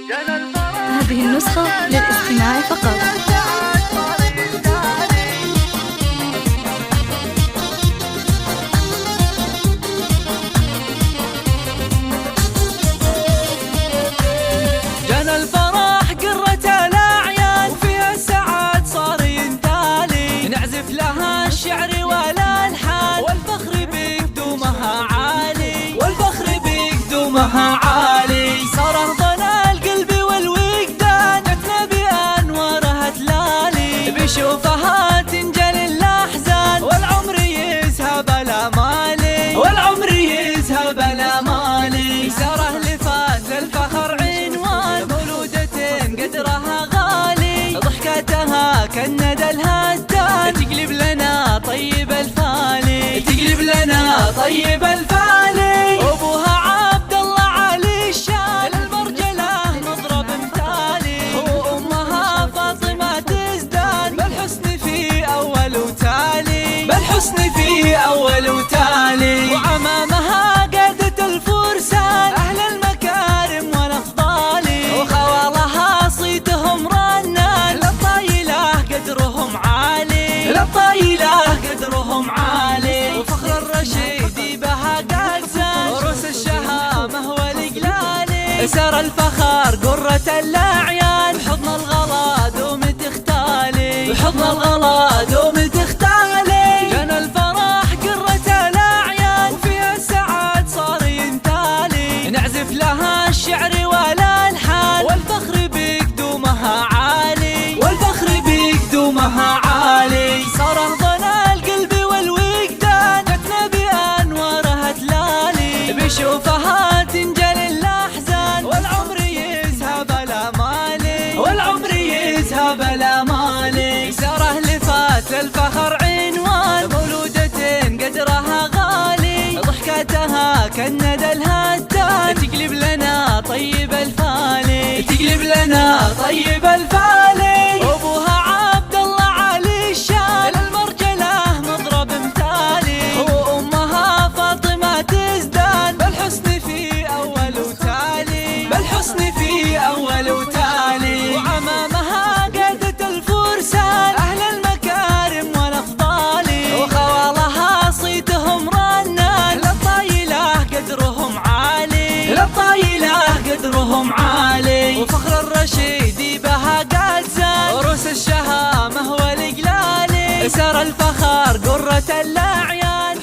هذه النسخة للاستماع فقط. جانا الفرح قرة الأعياد وفيها السعاد صار ينتالي، نعزف لها الشعر والألحان والفخر بقدومها عالي، والفخر بقدومها عالي. صار أرضنا القلب والوجدان جتنا بأنوارها تلالي، بشوفها تنجلي الأحزان والعمر يذهب الأمالي، والعمر يذهب الأمالي. ساره لفات للفخر قدرها غالي، ضحكتها كالندى الهتان تقلب لنا طيب الفالي، تقلب لنا طيب الفالي. أبوها عبد الله علي الشال المرجله مضرب مثالي، وأمها فاطمة تزدان بالحسن في أول وتالي، بالحسن في أول وتالي. وعمامها قادة الفرسان أهل المكارم والأفضال، وخوالها صيتهم رنان للطايلة قدرهم عالي، للطايلة قدرهم عالي. وفخر الرشيد بها قاقسان وروس الشهامة والإقلالي، سار الفخر قرة الأعيان بحضن الغلا دوم تختالي، بحضن الغلا دوم تختالي. جانا الفرح قرة الأعيان وفيها السعاد صار ينتالي، نعزف لها الشعر والألحان والفخر بقدومها عالي، والفخر بقدومها عالي. صار أرضنا القلب والوجدان جتنا بأنوارها تلالي، بشوفها تنجلي الأحزان والعمر يذهب الأمالي، والعمر يذهب الأمالي. ساره لفات للفخر عنوان مولودة قدرها غالي، ضحكتها كالندى الهتان تقلب لنا طيب الفالي، تقلب لنا طيب الفالي. أبوها عبد الله علي الشال المرجله مضرب مثالي، وأمها فاطمة تزدان بالحسن في أول وتالي، بالحسن في أول وتالي. وعمامها قادة الفرسان أهل المكارم والأفضال، وخوالها صيتهم رنان للطايلة قدرهم عالي، للطايلة قدرهم عالي. وفخر الرشيد بها قاقسان وروس الشهامة والإقلالي، سار الفخر قرة الأعيان